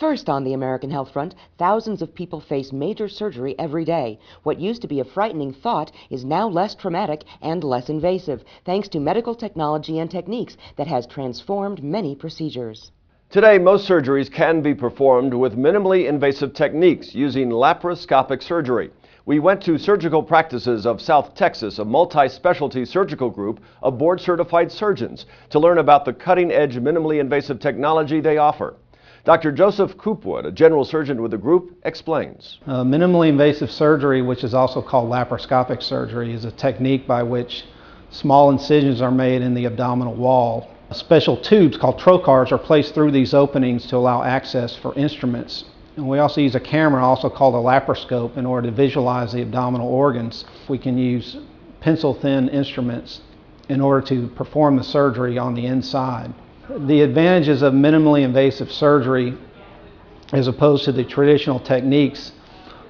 First on the American Healthfront, thousands of people face major surgery every day. What used to be a frightening thought is now less traumatic and less invasive, thanks to medical technology and techniques that has transformed many procedures. Today, most surgeries can be performed with minimally invasive techniques using laparoscopic surgery. We went to surgical practices of South Texas, a multi-specialty surgical group of board-certified surgeons, to learn about the cutting-edge minimally invasive technology they offer. Dr. Joseph Coopwood, a general surgeon with the group, explains. Minimally invasive surgery, which is also called laparoscopic surgery, is a technique by which small incisions are made in the abdominal wall. Special tubes called trocars are placed through these openings to allow access for instruments. And we also use a camera, also called a laparoscope, in order to visualize the abdominal organs. We can use pencil-thin instruments in order to perform the surgery on the inside. The advantages of minimally invasive surgery, as opposed to the traditional techniques,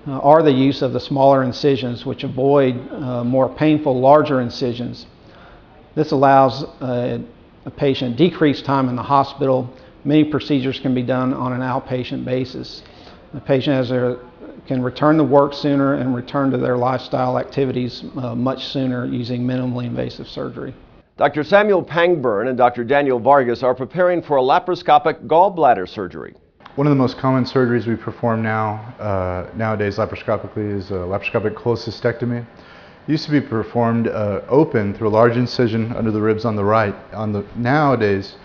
are the use of the smaller incisions, which avoid more painful, larger incisions. This allows a patient decreased time in the hospital. Many procedures can be done on an outpatient basis. The patient can return to work sooner and return to their lifestyle activities much sooner using minimally invasive surgery. Dr. Samuel Pangburn and Dr. Daniel Vargas are preparing for a laparoscopic gallbladder surgery. One of the most common surgeries we perform nowadays laparoscopically is laparoscopic cholecystectomy. It used to be performed open through a large incision under the ribs on the right. Nowadays,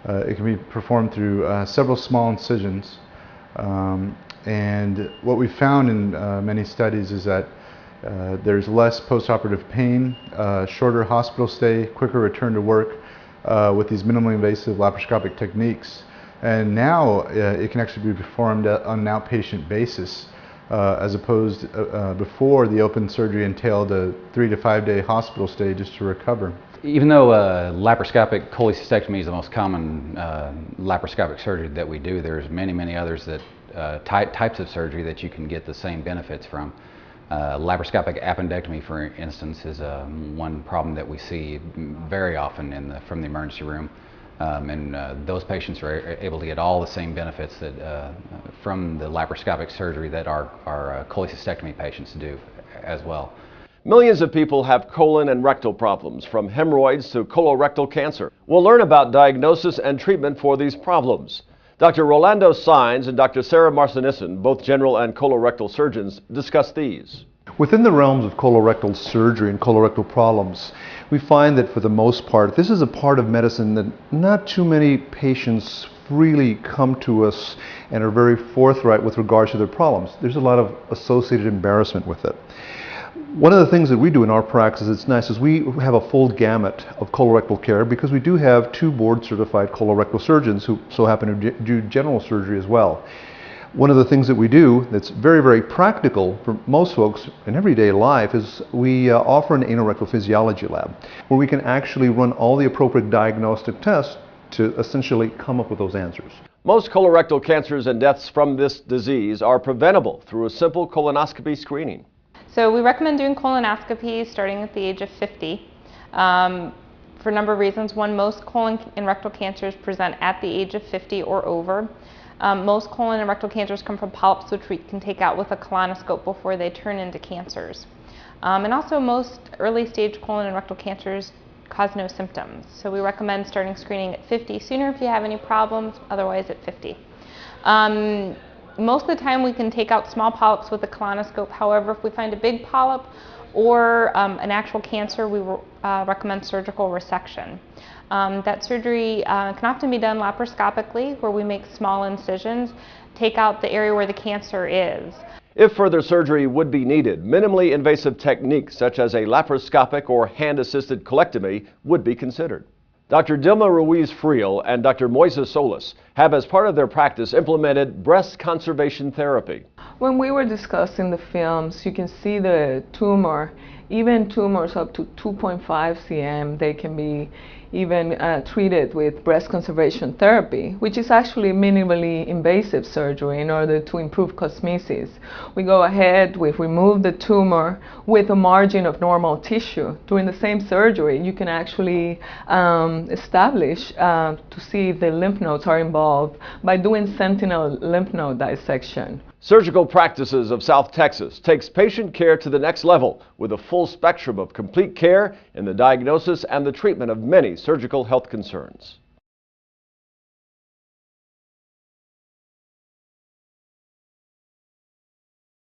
it can be performed through several small incisions. And what we found in many studies is that there's less postoperative pain, shorter hospital stay, quicker return to work with these minimally invasive laparoscopic techniques. And now it can actually be performed on an outpatient basis, as opposed before the open surgery entailed a 3 to 5 day hospital stay just to recover. Even though laparoscopic cholecystectomy is the most common laparoscopic surgery that we do, there's many others that types of surgery that you can get the same benefits from. Laparoscopic appendectomy, for instance, is one problem that we see very often from the emergency room, and those patients are able to get all the same benefits that from the laparoscopic surgery that our cholecystectomy patients do as well. Millions of people have colon and rectal problems, from hemorrhoids to colorectal cancer. We'll learn about diagnosis and treatment for these problems. Dr. Rolando Saenz and Dr. Sarah Marcinissen, both general and colorectal surgeons, discuss these. Within the realms of colorectal surgery and colorectal problems, we find that for the most part, this is a part of medicine that not too many patients freely come to us and are very forthright with regards to their problems. There's a lot of associated embarrassment with it. One of the things that we do in our practice that's nice is we have a full gamut of colorectal care, because we do have 2 board-certified colorectal surgeons who so happen to do general surgery as well. One of the things that we do that's very practical for most folks in everyday life is we offer an anorectal physiology lab, where we can actually run all the appropriate diagnostic tests to essentially come up with those answers. Most colorectal cancers and deaths from this disease are preventable through a simple colonoscopy screening. So we recommend doing colonoscopies starting at the age of 50 for a number of reasons. One, most colon and rectal cancers present at the age of 50 or over. Most colon and rectal cancers come from polyps, which we can take out with a colonoscope before they turn into cancers. And also, most early stage colon and rectal cancers cause no symptoms. So we recommend starting screening at 50, sooner if you have any problems, otherwise at 50. Most of the time we can take out small polyps with a colonoscope. However, if we find a big polyp or an actual cancer, we will recommend surgical resection. That surgery can often be done laparoscopically, where we make small incisions, take out the area where the cancer is. If further surgery would be needed, minimally invasive techniques such as a laparoscopic or hand-assisted colectomy would be considered. Dr. Dilma Ruiz-Friel and Dr. Moises Solis have, as part of their practice, implemented breast conservation therapy. When we were discussing the films, you can see the tumor, even tumors up to 2.5 cm, they can be even treated with breast conservation therapy, which is actually minimally invasive surgery in order to improve cosmesis. We go ahead, we remove the tumor with a margin of normal tissue. During the same surgery, you can actually establish to see if the lymph nodes are involved by doing sentinel lymph node dissection. Surgical Practices of South Texas takes patient care to the next level with a full spectrum of complete care in the diagnosis and the treatment of many surgical health concerns.